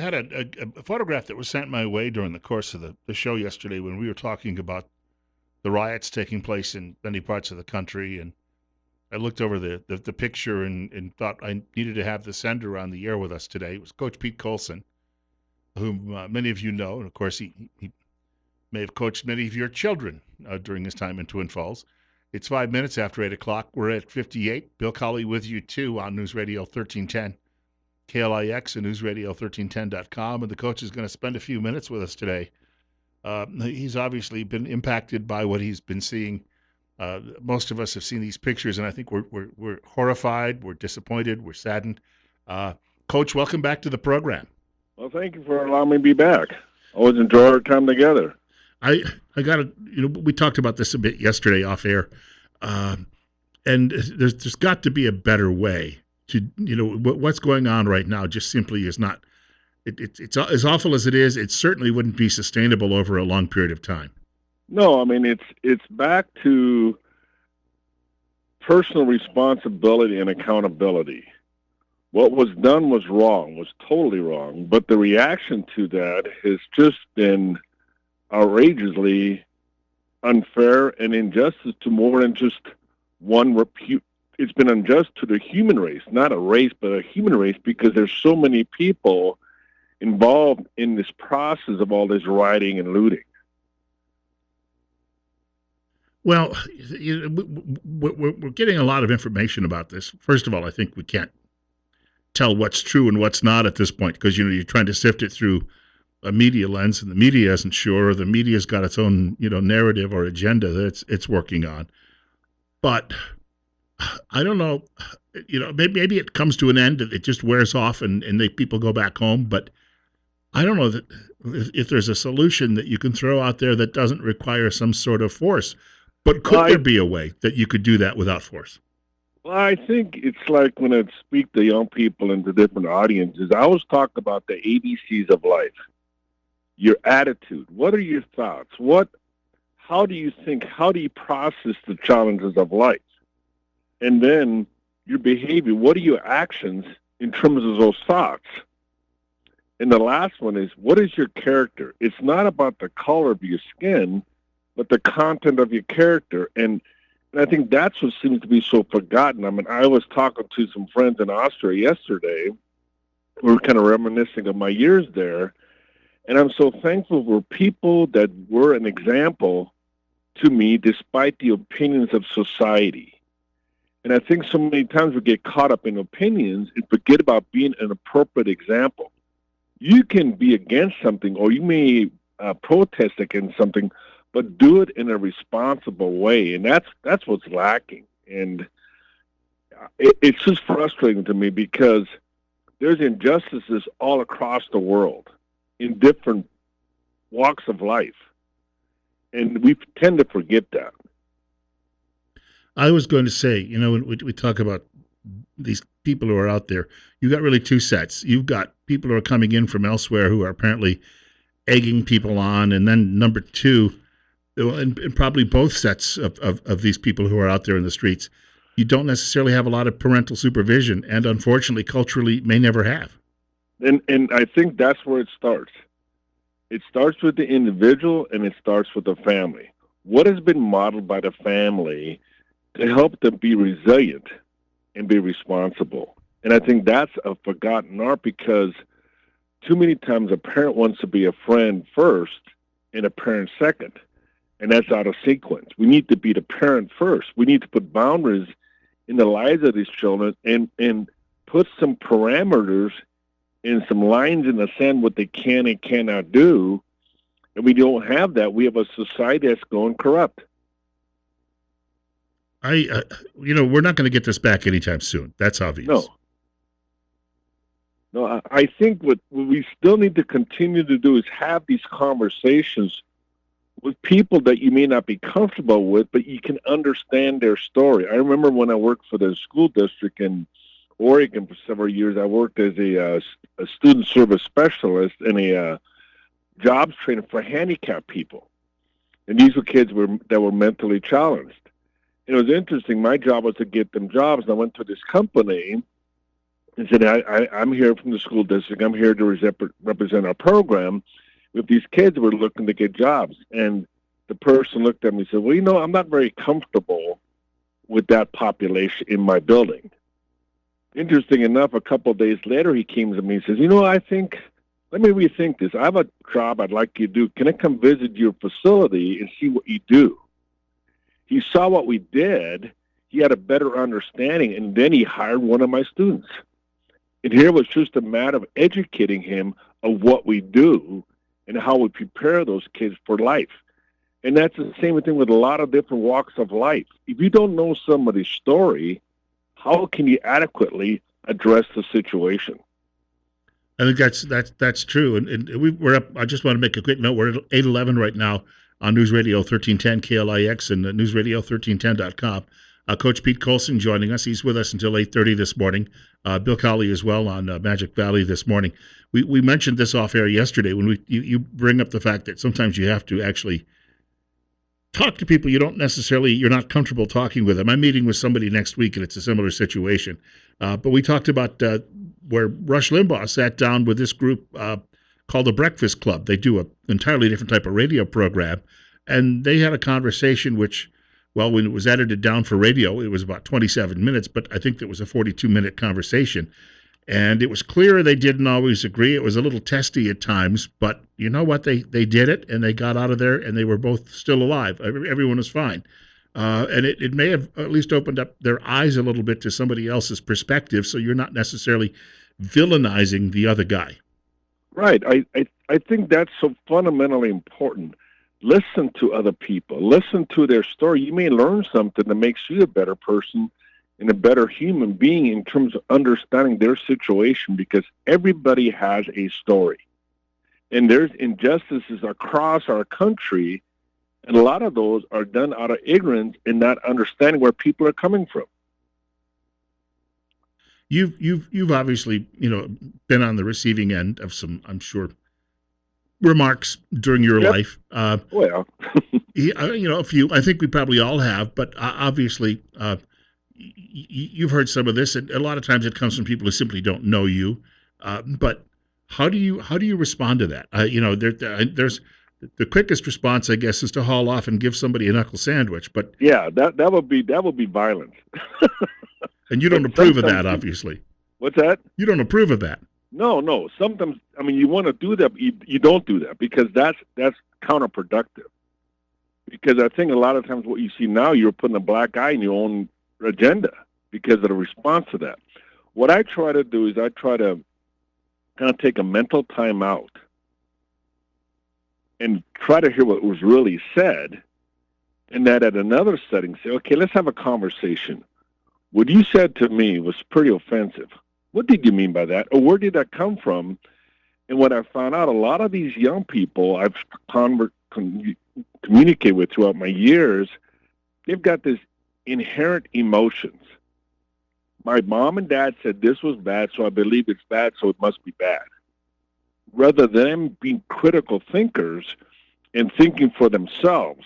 had a photograph that was sent my way during the course of the show yesterday when we were talking about the riots taking place in many parts of the country. And I looked over the picture and thought I needed to have the sender on the air with us today. It was Coach Pete Coulson, whom many of you know. And of course, he may have coached many of your children during his time in Twin Falls. It's 5 minutes after 8 o'clock. We're at 58. Bill Colley with you, too, on News Radio 1310. KLIX and newsradio1310.com, and the coach is going to spend a few minutes with us today. He's obviously been impacted by what he's been seeing. Most of us have seen these pictures, and I think we're horrified, we're disappointed, we're saddened. Coach, welcome back to the program. Well, thank you for allowing me to be back. Always enjoy our time together. I got to, we talked about this a bit yesterday off air, and there's got to be a better way to, what's going on right now just simply is not, it's as awful as it is, it certainly wouldn't be sustainable over a long period of time. No, I mean, it's back to personal responsibility and accountability. What was done was wrong, was totally wrong, but the reaction to that has just been outrageously unfair and injustice to more than just one it's been unjust to the human race, not a race, but a human race, because there's so many people involved in this process of all this rioting and looting. Well, we're getting a lot of information about this. First of all, I think we can't tell what's true and what's not at this point because, you're trying to sift it through a media lens, and the media isn't sure. The media's got its own, narrative or agenda that it's working on. But I don't know, maybe it comes to an end, it just wears off and people go back home. But I don't know that if there's a solution that you can throw out there that doesn't require some sort of force. But could there be a way that you could do that without force? Well, I think it's like when I speak to young people and to different audiences, I always talk about the ABCs of life. Your attitude. What are your thoughts? How do you think? How do you process the challenges of life? And then your behavior. What are your actions in terms of those thoughts? And the last one is, what is your character? It's not about the color of your skin, but the content of your character. And I think that's what seems to be so forgotten. I mean, I was talking to some friends in Austria yesterday. We were kind of reminiscing of my years there. And I'm so thankful for people that were an example to me despite the opinions of society. And I think so many times we get caught up in opinions and forget about being an appropriate example. You can be against something, or you may protest against something, but do it in a responsible way. And that's what's lacking. And it's just frustrating to me because there's injustices all across the world in different walks of life. And we tend to forget that. I was going to say, when we talk about these people who are out there, you've got really two sets. You've got people who are coming in from elsewhere who are apparently egging people on. And then number two, and probably both sets of these people who are out there in the streets, you don't necessarily have a lot of parental supervision, and unfortunately, culturally, may never have. And I think that's where it starts. It starts with the individual, and it starts with the family. What has been modeled by the family to help them be resilient and be responsible? And I think that's a forgotten art because too many times a parent wants to be a friend first and a parent second. And that's out of sequence. We need to be the parent first. We need to put boundaries in the lives of these children and put some parameters and some lines in the sand what they can and cannot do. And we don't have that. We have a society that's going corrupt. We're not going to get this back anytime soon. That's obvious. No, I think what we still need to continue to do is have these conversations with people that you may not be comfortable with, but you can understand their story. I remember when I worked for the school district in Oregon for several years, I worked as a student service specialist and a jobs trainer for handicapped people. And these were kids that were mentally challenged. And it was interesting. My job was to get them jobs. And I went to this company, and said, I'm here from the school district. I'm here to represent our program. If these kids were looking to get jobs, and the person looked at me and said, well, I'm not very comfortable with that population in my building. Interesting enough, a couple of days later, he came to me and says, I think, let me rethink this. I have a job I'd like you to do. Can I come visit your facility and see what you do? He saw what we did. He had a better understanding, and then he hired one of my students. And here was just a matter of educating him of what we do and how we prepare those kids for life. And that's the same thing with a lot of different walks of life. If you don't know somebody's story, how can you adequately address the situation? I think that's true. And we're up. I just want to make a quick note. We're at 8:11 right now on News Radio 1310 KLIX and newsradio1310.com. Coach Pete Coulson joining us. He's with us until 8:30 this morning. Bill Cowley as well on Magic Valley this morning. We mentioned this off air yesterday when you bring up the fact that sometimes you have to actually talk to people you're not comfortable talking with them. I'm meeting with somebody next week, and it's a similar situation. But we talked about where Rush Limbaugh sat down with this group called the Breakfast Club. They do an entirely different type of radio program, and they had a conversation which, well, when it was edited down for radio, it was about 27 minutes, but I think it was a 42-minute conversation. And it was clear they didn't always agree. It was a little testy at times, but you know what? They did it, and they got out of there, and they were both still alive. Everyone was fine. And it may have at least opened up their eyes a little bit to somebody else's perspective, so you're not necessarily villainizing the other guy. Right. I think that's so fundamentally important. Listen to other people. Listen to their story. You may learn something that makes you a better person and a better human being in terms of understanding their situation, because everybody has a story. And there's injustices across our country, and a lot of those are done out of ignorance and not understanding where people are coming from. You've obviously, been on the receiving end of some, I'm sure, remarks during your life. Well, a few. I think we probably all have, but obviously, you've heard some of this, and a lot of times it comes from people who simply don't know you. But how do you respond to that? There's the quickest response, I guess, is to haul off and give somebody a knuckle sandwich. But yeah, that would be violence. And you don't approve of that, obviously. What's that? You don't approve of that. No. Sometimes, you want to do that, but you don't do that because that's counterproductive. Because I think a lot of times what you see now, you're putting a black eye in your own agenda because of the response to that. What I try to do is I try to kind of take a mental time out and try to hear what was really said, and that at another setting say, okay, let's have a conversation. What you said to me was pretty offensive. What did you mean by that? Or where did that come from? And what I found out, a lot of these young people I've communicated with throughout my years, they've got this inherent emotions. My mom and dad said this was bad, so I believe it's bad, so it must be bad. Rather than them being critical thinkers and thinking for themselves,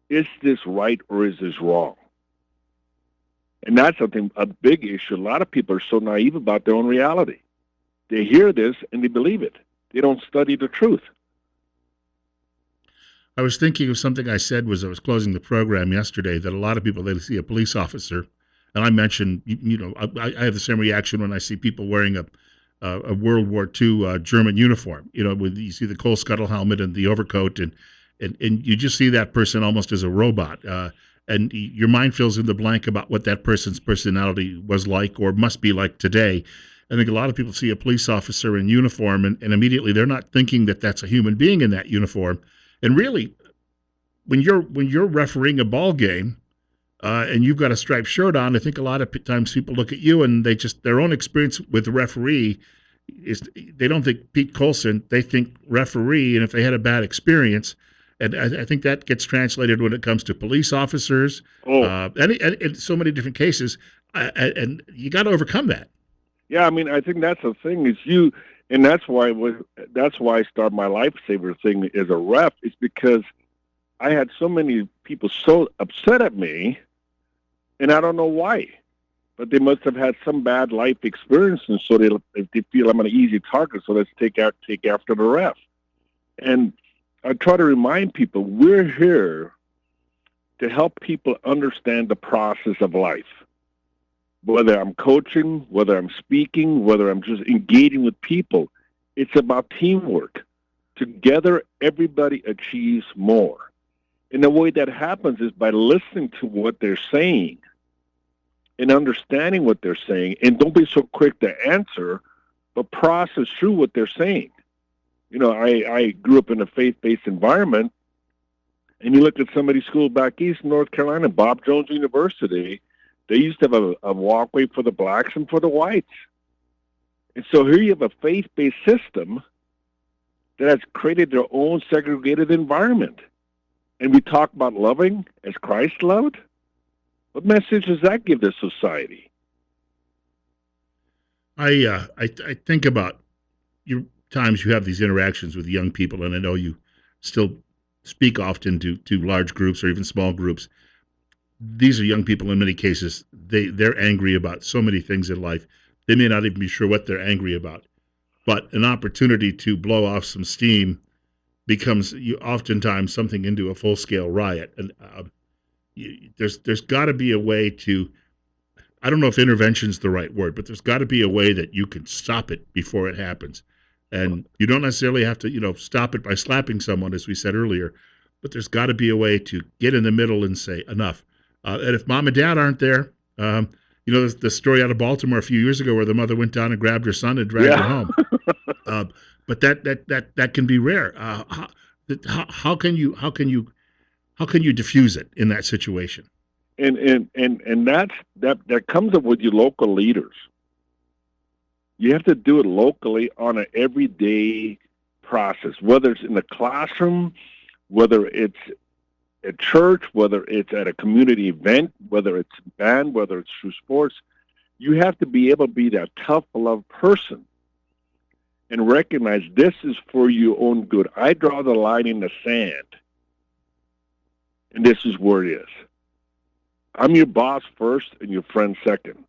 is this right or is this wrong? And that's a big issue. A lot of people are so naive about their own reality. They hear this and they believe it. They don't study the truth. I was thinking of something I said as I was closing the program yesterday, that a lot of people, they see a police officer, and I mentioned, I have the same reaction when I see people wearing a World War II German uniform. When you see the coal scuttle helmet and the overcoat, and you just see that person almost as a robot. And your mind fills in the blank about what that person's personality was like or must be like today. I think a lot of people see a police officer in uniform, and immediately they're not thinking that that's a human being in that uniform. And really, when you're refereeing a ball game and you've got a striped shirt on, I think a lot of times people look at you and their own experience with the referee is they don't think Pete Coulson, they think referee, and if they had a bad experience. And I think that gets translated when it comes to police officers, and in so many different cases, and you got to overcome that. Yeah, I think that's the thing is and that's why I started my lifesaver thing as a ref, is because I had so many people so upset at me, and I don't know why, but they must have had some bad life experience, and so they feel I'm an easy target, so let's take after the ref. And I try to remind people we're here to help people understand the process of life. Whether I'm coaching, whether I'm speaking, whether I'm just engaging with people, it's about teamwork. Together, everybody achieves more. And the way that happens is by listening to what they're saying and understanding what they're saying. And don't be so quick to answer, but process through what they're saying. You know, I grew up in a faith-based environment, and you look at some of these schools back east in North Carolina, Bob Jones University, they used to have a walkway for the blacks and for the whites. And so here you have a faith-based system that has created their own segregated environment. And we talk about loving as Christ loved. What message does that give to society? I think about your times you have these interactions with young people, and I know you still speak often to large groups or even small groups. These are young people in many cases. They're angry about so many things in life. They may not even be sure what they're angry about, but an opportunity to blow off some steam becomes oftentimes something into a full scale riot. And there's got to be a way to. I don't know if intervention is the right word, but there's got to be a way that you can stop it before it happens. And you don't necessarily have to, stop it by slapping someone, as we said earlier, but there's got to be a way to get in the middle and say enough. And if mom and dad aren't there, there's the story out of Baltimore a few years ago where the mother went down and grabbed her son and dragged him home. But that can be rare. How can you diffuse it in that situation? And that comes up with your local leaders. You have to do it locally on an everyday process, whether it's in the classroom, whether it's at church, whether it's at a community event, whether it's band, whether it's through sports. You have to be able to be that tough love person and recognize this is for your own good. I draw the line in the sand, and this is where it is. I'm your boss first and your friend second.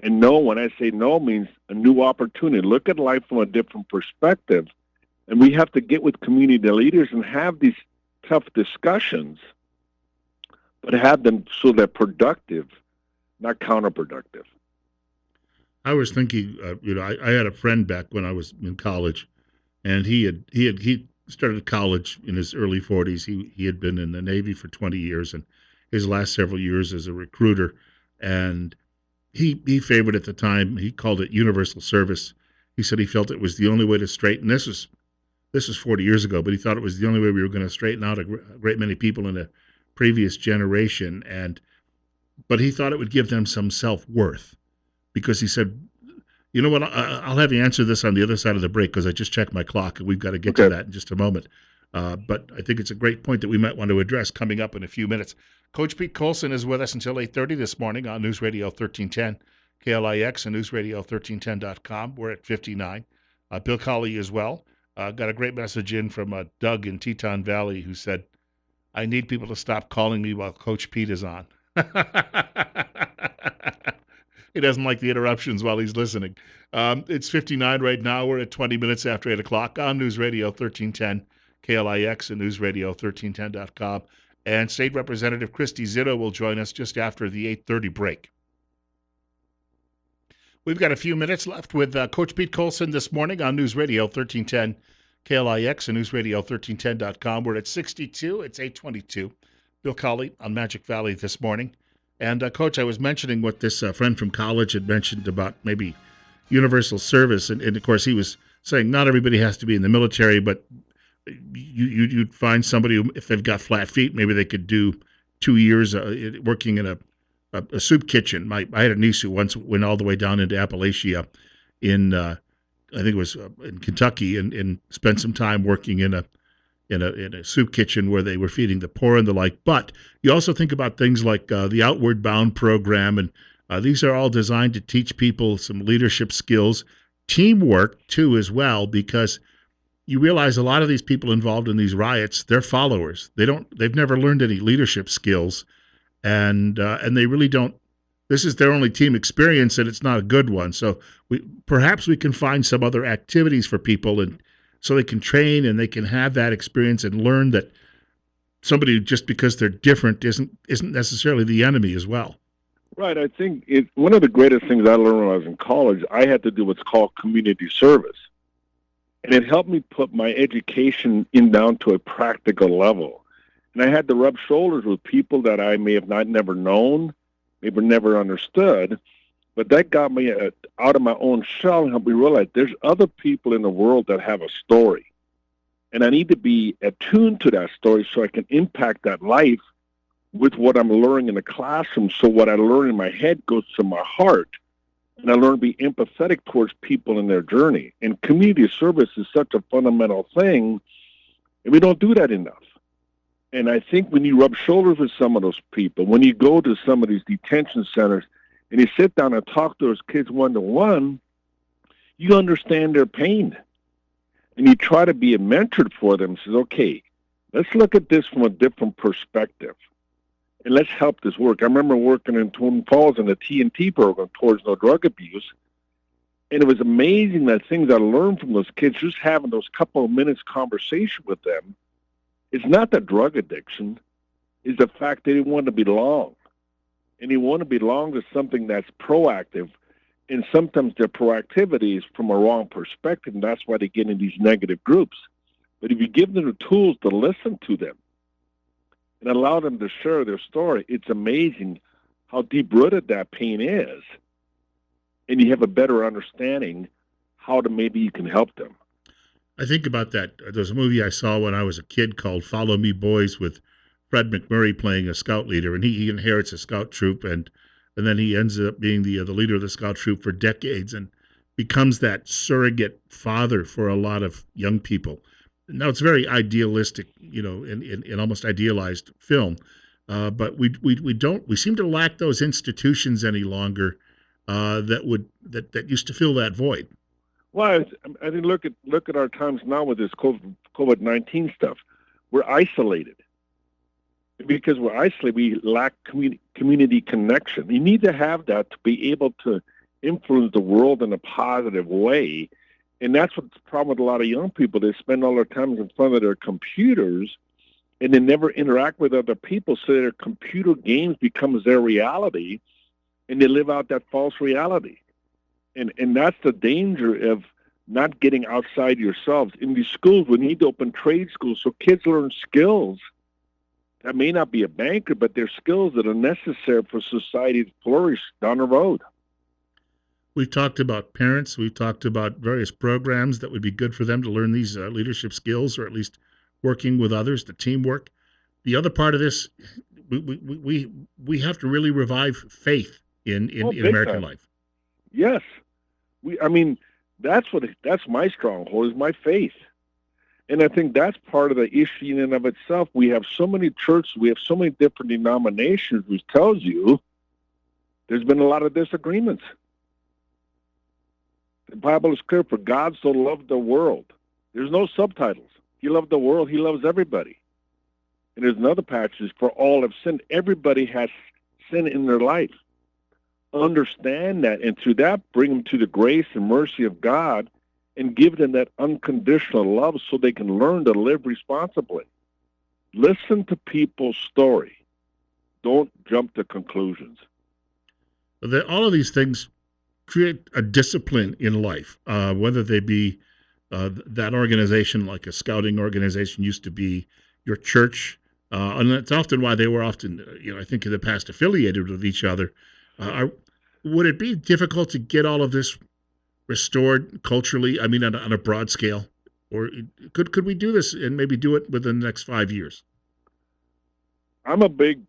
And no, when I say no, means a new opportunity. Look at life from a different perspective. And we have to get with community leaders and have these tough discussions, but have them so they're productive, not counterproductive. I was thinking, I had a friend back when I was in college, and he started college in his early 40s. He had been in the Navy for 20 years, and his last several years as a recruiter, and he favored at the time. He called it universal service. He said he felt it was the only way to straighten. This was 40 years ago, but he thought it was the only way we were going to straighten out a great many people in the previous generation. But he thought it would give them some self-worth, because he said, you know what, I'll have you answer this on the other side of the break, because I just checked my clock and we've got to get to that in just a moment. But I think it's a great point that we might want to address coming up in a few minutes. Coach Pete Coulson is with us until 8:30 this morning on News Radio 1310, KLIX, and newsradio1310.com. We're at 59. Bill Colley as well. Got a great message in from Doug in Teton Valley, who said, I need people to stop calling me while Coach Pete is on. He doesn't like the interruptions while he's listening. It's 59 right now. We're at 20 minutes after 8 o'clock on News Radio 1310, KLIX, and newsradio1310.com. And State Representative Christy Zitto will join us just after the 8:30 break. We've got a few minutes left with Coach Pete Coulson this morning on News Radio 1310, KLIX, and newsradio1310.com. We're at 62. It's 8:22. Bill Colley on Magic Valley this morning. And, Coach, I was mentioning what this friend from college had mentioned about maybe universal service. And, of course, he was saying not everybody has to be in the military, but you'd find somebody who, if they've got flat feet, maybe they could do 2 years working in a soup kitchen. I had a niece who once went all the way down into Appalachia in, I think it was in Kentucky, and spent some time working in a soup kitchen where they were feeding the poor and the like. But you also think about things like the Outward Bound program, and these are all designed to teach people some leadership skills, teamwork too as well, because you realize a lot of these people involved in these riots, they're followers. They've never learned any leadership skills, and they really don't this is their only team experience and it's not a good one. So perhaps we can find some other activities for people and so they can train and they can have that experience and learn that somebody just because they're different isn't necessarily the enemy as well. Right. I think one of the greatest things I learned when I was in college, I had to do what's called community service. And it helped me put my education in down to a practical level. And I had to rub shoulders with people that I may have not never known, maybe never understood, but that got me out of my own shell and helped me realize there's other people in the world that have a story. And I need to be attuned to that story so I can impact that life with what I'm learning in the classroom. So what I learn in my head goes to my heart. And I learn to be empathetic towards people in their journey. And community service is such a fundamental thing, and we don't do that enough. And I think when you rub shoulders with some of those people, when you go to some of these detention centers and you sit down and talk to those kids one-to-one, you understand their pain. And you try to be a mentor for them. Says, okay, let's look at this from a different perspective. And let's help this work. I remember working in Twin Falls in the TNT program, Towards No Drug Abuse, and it was amazing the things I learned from those kids, just having those couple of minutes conversation with them. It's not the drug addiction, it's the fact that they want to belong. And they want to belong to something that's proactive, and sometimes their proactivity is from a wrong perspective, and that's why they get in these negative groups. But if you give them the tools to listen to them, and allow them to share their story, it's amazing how deep-rooted that pain is. And you have a better understanding how to maybe you can help them. I think about that. There's a movie I saw when I was a kid called Follow Me Boys with Fred McMurray playing a scout leader, and he inherits a scout troop, and then he ends up being the leader of the scout troop for decades and becomes that surrogate father for a lot of young people. Now it's very idealistic, in almost idealized film, but we seem to lack those institutions any longer that used to fill that void. Well, I think look at our times now with this COVID-19 stuff. We're isolated. Because we're isolated, we lack community connection. You need to have that to be able to influence the world in a positive way. And that's what's the problem with a lot of young people. They spend all their time in front of their computers, and they never interact with other people, so their computer games becomes their reality, and they live out that false reality. And that's the danger of not getting outside yourselves. In these schools, we need to open trade schools so kids learn skills. That may not be a banker, but they're skills that are necessary for society to flourish down the road. We've talked about parents. We've talked about various programs that would be good for them to learn these leadership skills, or at least working with others, the teamwork. The other part of this, we have to really revive faith in American life. Yes, that's my stronghold is my faith, and I think that's part of the issue in and of itself. We have so many churches, we have so many different denominations, which tells you there's been a lot of disagreements. The Bible is clear, for God so loved the world. There's no subtitles. He loved the world. He loves everybody. And there's another passage, for all have sinned. Everybody has sin in their life. Understand that, and through that, bring them to the grace and mercy of God and give them that unconditional love so they can learn to live responsibly. Listen to people's story. Don't jump to conclusions. All of these things create a discipline in life, whether they be that organization, like a scouting organization used to be your church, and that's often why they were often, I think in the past affiliated with each other. Would it be difficult to get all of this restored culturally? I mean, on a broad scale, or could we do this and maybe do it within the next 5 years? I'm a big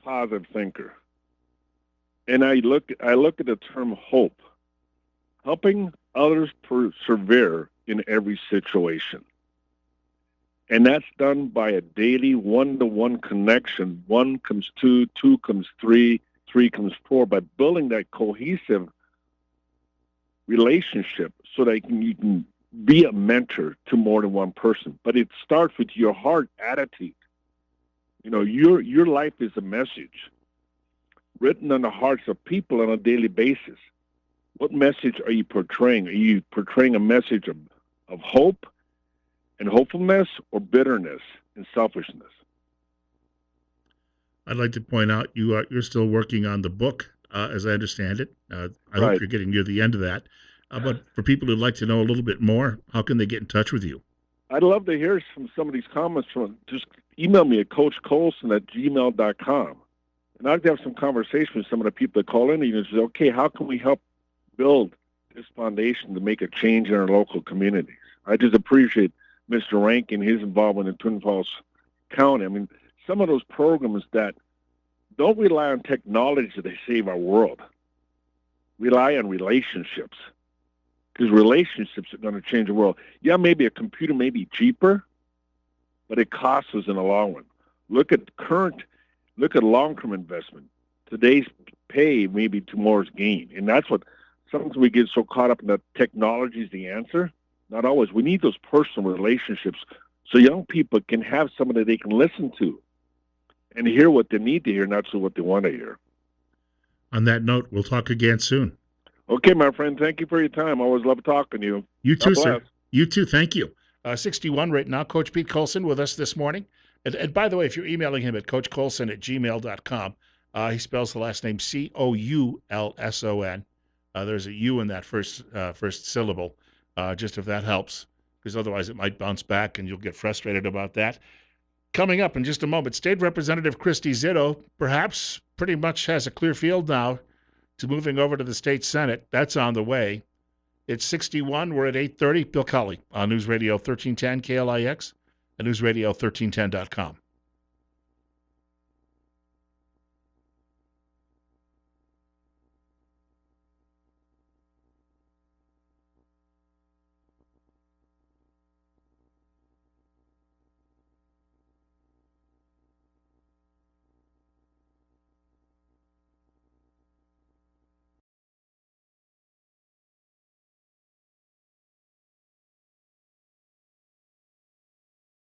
positive thinker. And I look at the term hope, helping others persevere in every situation. And that's done by a daily one-to-one connection. 1 comes 2, 2 comes 3, 3 comes 4, by building that cohesive relationship so that you can be a mentor to more than one person. But it starts with your heart attitude. Your life is a message. written on the hearts of people on a daily basis. What message are you portraying? Are you portraying a message of hope and hopefulness, or bitterness and selfishness? I'd like to point out you're still working on the book, as I understand it. I hope Right. you're getting near the end of that. But for people who'd like to know a little bit more, how can they get in touch with you? I'd love to hear from some of these comments. Just email me at coachcoulson@gmail.com. And I'd like to have some conversation with some of the people that call in and say, okay, how can we help build this foundation to make a change in our local communities? I just appreciate Mr. Rankin, his involvement in Twin Falls County. I mean, some of those programs that don't rely on technology to save our world, rely on relationships, because relationships are going to change the world. Yeah, maybe a computer may be cheaper, but it costs us in the long run. Look at long-term investment. Today's pay may be tomorrow's gain, and that's what sometimes we get so caught up in that technology is the answer. Not always. We need those personal relationships so young people can have someone that they can listen to and hear what they need to hear, not so what they want to hear. On that note, we'll talk again soon. Okay, my friend. Thank you for your time. I always love talking to you. You too, God bless. sir. You too. Thank you. 61 right now, Coach Pete Coulson with us this morning. And by the way, if you're emailing him at coachcoulson@gmail.com, he spells the last name Coulson. There's a U in that first syllable, just if that helps, because otherwise it might bounce back and you'll get frustrated about that. Coming up in just a moment, State Representative Christy Zitto perhaps pretty much has a clear field now to moving over to the state Senate. That's on the way. It's 61. We're at 8:30. Bill Colley on News Radio 1310 KLIX and newsradio1310.com.